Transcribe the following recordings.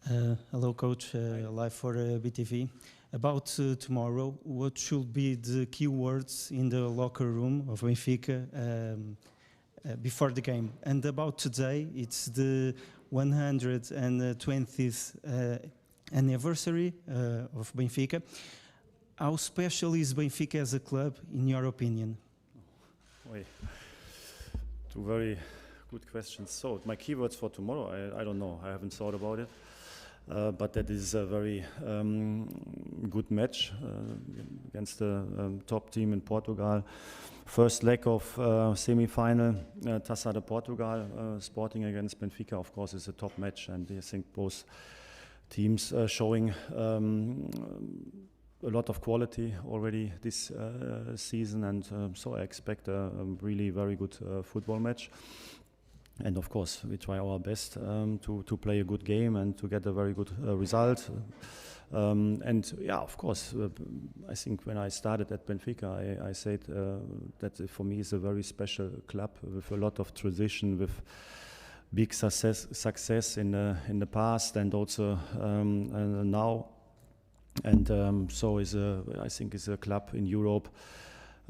Hello, Coach, live for BTV. About tomorrow, what should be the key words in the locker room of Benfica before the game? And about today, it's the 120th anniversary of Benfica. How special is Benfica as a club, in your opinion? Two very good questions. So, my keywords for tomorrow, I don't know. I haven't thought about it. But that is a very good match against the top team in Portugal. First leg of semi-final, Taça de Portugal, Sporting against Benfica, of course, is a top match. And I think both teams are showing a lot of quality already this season. And so I expect a really very good football match. And of course, we try our best to play a good game and to get a very good result. And yeah, of course, I think when I started at Benfica, I said that for me is a very special club with a lot of tradition, with big success in the past and also now. And so I think is a club in Europe.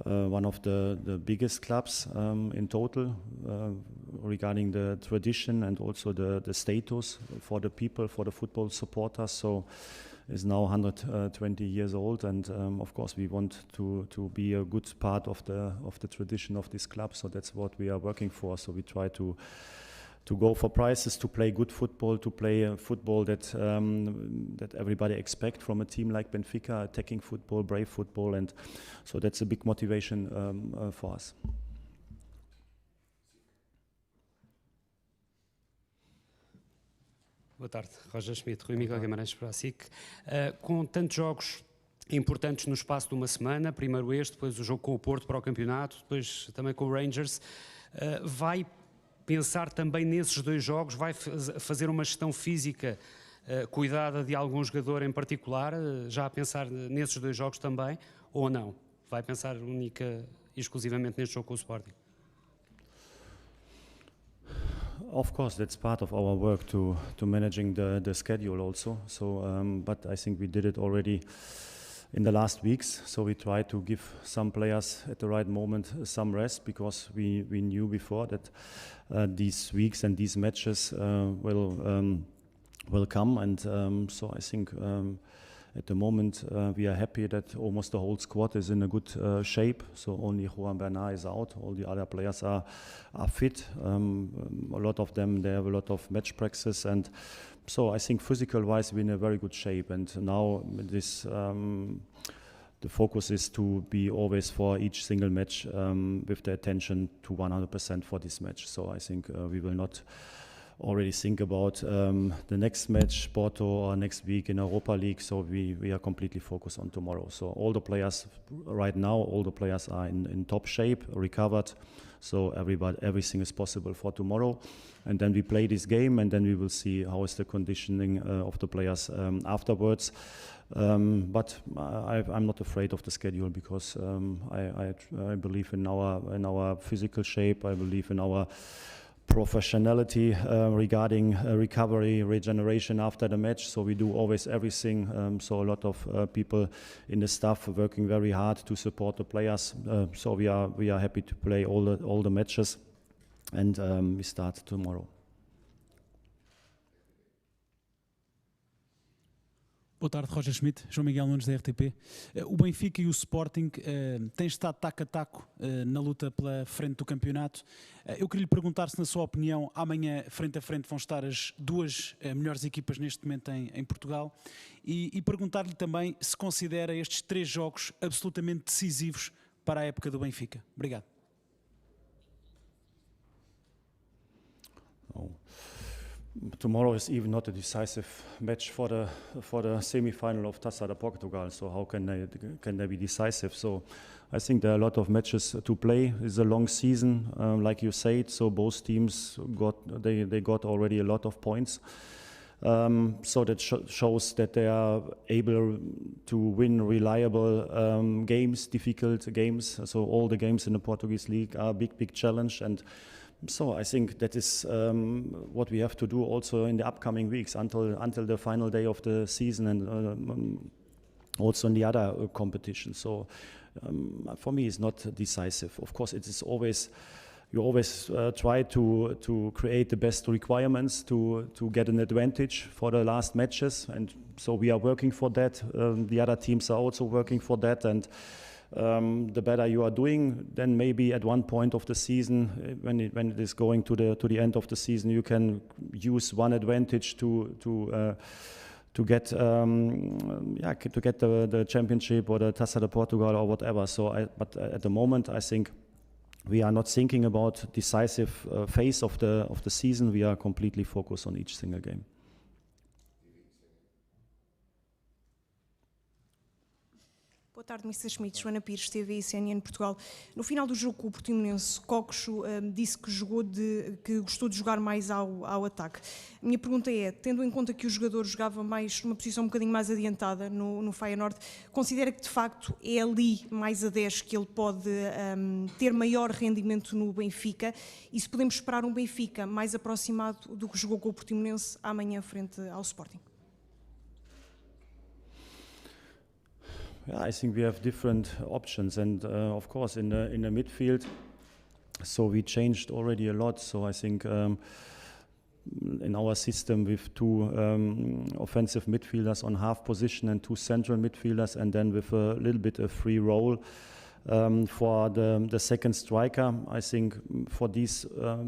One of the biggest clubs in total regarding the tradition and also the status for the people, for the football supporters. So is now 120 years old, and of course we want to be a good part of the tradition of this club. So that's what we are working for. So we try to go for prizes, to play good football, to play football that everybody expects from a team like Benfica, attacking football, brave football, and so that's a big motivation for us. Boa tarde, Roger Schmidt, Rui Miguel Guimarães para a SIC. Com tantos jogos importantes no espaço de uma semana, primeiro depois o jogo com o Porto para o campeonato, depois também com o Rangers, vai pensar também nesses dois jogos, vai fazer uma gestão física cuidada de algum jogador em particular, já a pensar nesses dois jogos também, ou não? Vai pensar única e exclusivamente neste jogo com o Sporting? Of course, that's part of our work to managing the schedule also. So, but I think we did it already in the last weeks, so we try to give some players at the right moment some rest, because we knew before that these weeks and these matches will come, and so I think at the moment we are happy that almost the whole squad is in a good shape. So only Juan Bernat is out, all the other players are fit. A lot of them, they have a lot of match practice, and so I think physical-wise we're in a very good shape. And now this, the focus is to be always for each single match with the attention to 100% for this match. So I think we will not already think about the next match, Porto, or next week in Europa League. So we are completely focused on tomorrow. So all the players right now, all the players are in top shape, recovered. So everything is possible for tomorrow. And then we play this game, and then we will see how is the conditioning of the players afterwards. But I'm not afraid of the schedule, because I believe in our physical shape. I believe in our professionality regarding recovery, regeneration after the match. So we do always everything. So a lot of people in the staff are working very hard to support the players. So we are happy to play all the matches, and we start tomorrow. Boa tarde, Roger Schmidt, João Miguel Nunes da RTP. O Benfica e o Sporting têm estado taco a taco na luta pela frente do campeonato. Eu queria lhe perguntar se, na sua opinião, amanhã, frente a frente, vão estar as duas melhores equipas neste momento em Portugal, e perguntar-lhe também se considera estes três jogos absolutamente decisivos para a época do Benfica. Obrigado. Tomorrow is even not a decisive match for the semi-final of Taça de Portugal. So how can they be decisive? So I think there are a lot of matches to play. It's a long season, like you said. So both teams got already a lot of points. So that shows that they are able to win reliable games, difficult games. So all the games in the Portuguese league are a big challenge, and So I think that is what we have to do also in the upcoming weeks until the final day of the season, and also in the other competitions. So for me, it's not decisive. Of course, it is always. You always try to create the best requirements to get an advantage for the last matches, and so we are working for that. The other teams are also working for that, and the better you are doing, then maybe at one point of the season, when it is going to the end of the season, you can use one advantage to get the championship or the Taça de Portugal or whatever. So, but at the moment, I think. We are not thinking about decisive phase of the season. We are completely focused on each single game. Boa tarde, Mr. Schmidt. Joana Pires, TV e CNN Portugal. No final do jogo com o Portimonense, Coxo disse que gostou de jogar mais ao ataque. A minha pergunta é, tendo em conta que o jogador jogava mais numa posição um bocadinho mais adiantada no Feyenoord, considera que de facto é ali mais a 10 que ele pode ter maior rendimento no Benfica, e se podemos esperar um Benfica mais aproximado do que jogou com o Portimonense amanhã frente ao Sporting? Yeah, I think we have different options, and of course in the midfield. So we changed already a lot. So I think in our system with two offensive midfielders on half position and two central midfielders, and then with a little bit of free role for the second striker. I think for these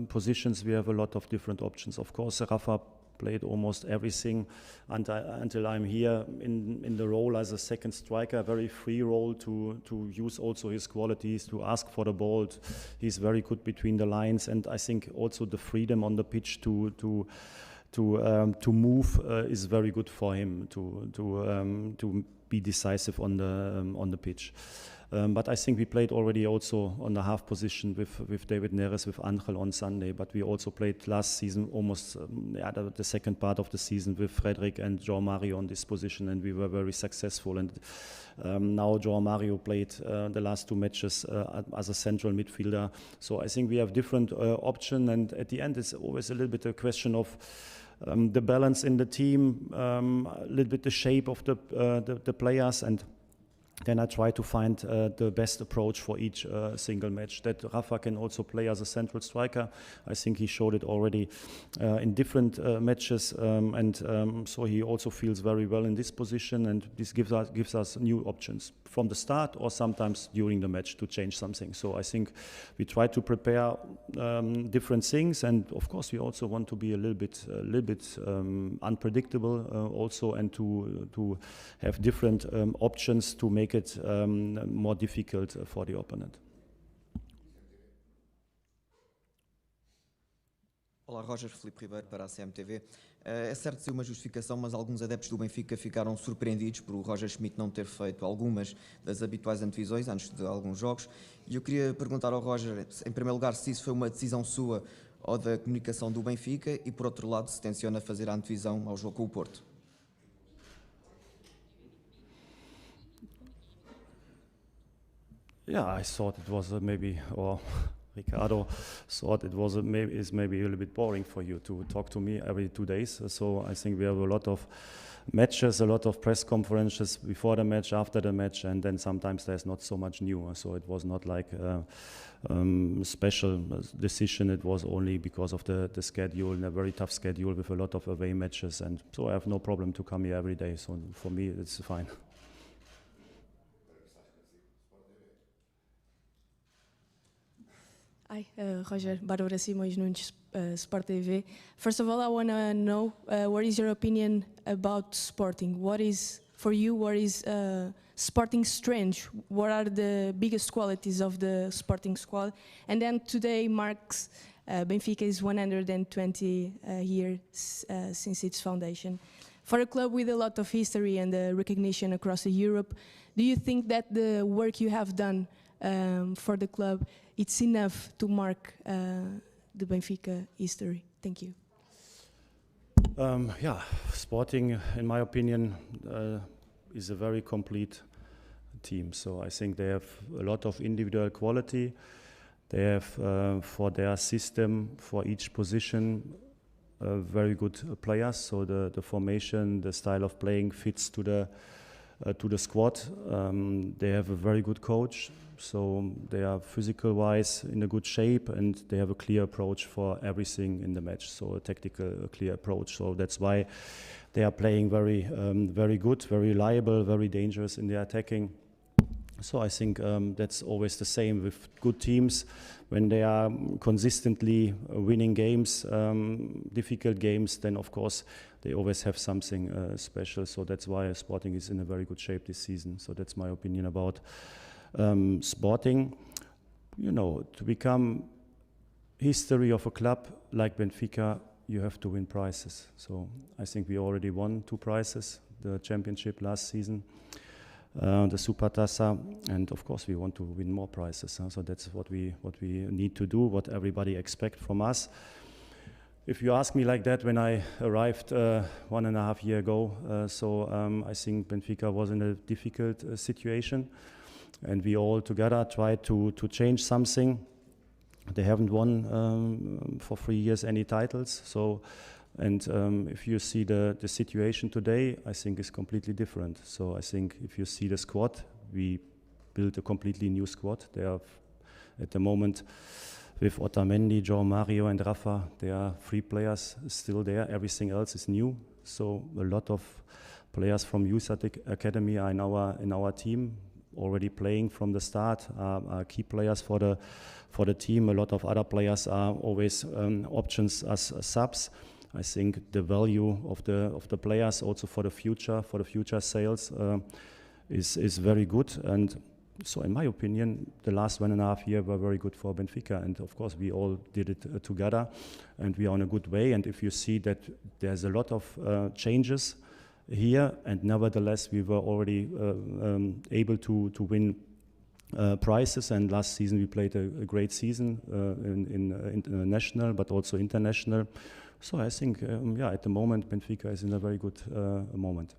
positions we have a lot of different options. Of course, Rafa played almost everything until I'm here in the role as a second striker, a very free role to use also his qualities, to ask for the ball. He's very good between the lines, and I think also the freedom on the pitch to move is very good for him to be decisive on the pitch. But I think we played already also on the half position with David Neres, with Angel on Sunday. But we also played last season almost the second part of the season with Frederick and João Mario on this position, and we were very successful. And now João Mario played the last two matches as a central midfielder. So I think we have different options, and at the end it's always a little bit a question of the balance in the team, a little bit the shape of the players, and then I try to find the best approach for each single match. That Rafa can also play as a central striker. I think he showed it already in different matches, and so he also feels very well in this position, and this gives us new options from the start or sometimes during the match to change something. So I think we try to prepare different things, and of course we also want to be a little bit unpredictable also, and to have different options to make it more difficult for the opponent. Olá, Roger, Filipe Ribeiro para a CMTV. É certo ser uma justificação, mas alguns adeptos do Benfica ficaram surpreendidos por o Roger Schmidt não ter feito algumas das habituais antevisões antes de alguns jogos. E eu queria perguntar ao Roger, em primeiro lugar, se isso foi uma decisão sua ou da comunicação do Benfica, e por outro lado, se tenciona fazer a antevisão ao jogo com o Porto. Yeah, I thought it was maybe, or Ricardo thought it was maybe a little bit boring for you to talk to me every 2 days. So I think we have a lot of matches, a lot of press conferences before the match, after the match, and then sometimes there's not so much new. So it was not like a special decision. It was only because of the schedule, and a very tough schedule with a lot of away matches. And so I have no problem to come here every day. So for me, it's fine. Hi, Roger, Bárbara Simões Nunes, Sport TV. First of all, I want to know what is your opinion about Sporting? What is, for you, what is Sporting's strength? What are the biggest qualities of the Sporting squad? And then today marks Benfica's 120 years since its foundation. For a club with a lot of history and recognition across Europe, do you think that the work you have done for the club, it's enough to mark the Benfica history? Thank you. Yeah, Sporting, in my opinion, is a very complete team. So I think they have a lot of individual quality. They have for their system, for each position, very good players. So the formation, the style of playing fits to the squad. They have a very good coach, so they are physical-wise in a good shape, and they have a clear approach for everything in the match. So a clear approach. So that's why they are playing very good, very reliable, very dangerous in their attacking. So I think that's always the same with good teams. When they are consistently winning games, difficult games, then of course they always have something special. So that's why Sporting is in a very good shape this season. So that's my opinion about Sporting. You know, to become history of a club like Benfica, you have to win prizes. So I think we already won 2 prizes, the championship last season, the Supertaça, and of course we want to win more prizes. So that's what we need to do, what everybody expects from us. If you ask me like that, when I arrived 1.5 years ago, I think Benfica was in a difficult situation, and we all together tried to change something. They haven't won for 3 years any titles. So, and if you see the situation today, I think it's completely different. So I think if you see the squad, we built a completely new squad. They are at the moment with Otamendi, João Mario, and Rafa. There are 3 players still there. Everything else is new. So a lot of players from youth academy are in our team, already playing from the start, are key players for the team. A lot of other players are always options as subs. I think the value of the players also for the future sales is very good. And so in my opinion, the last 1.5 years were very good for Benfica. And of course, we all did it together, and we are on a good way. And if you see that there's a lot of changes here, and nevertheless, we were already able to win prizes. And last season, we played a great season in national, but also international. So I think, at the moment, Benfica is in a very good moment.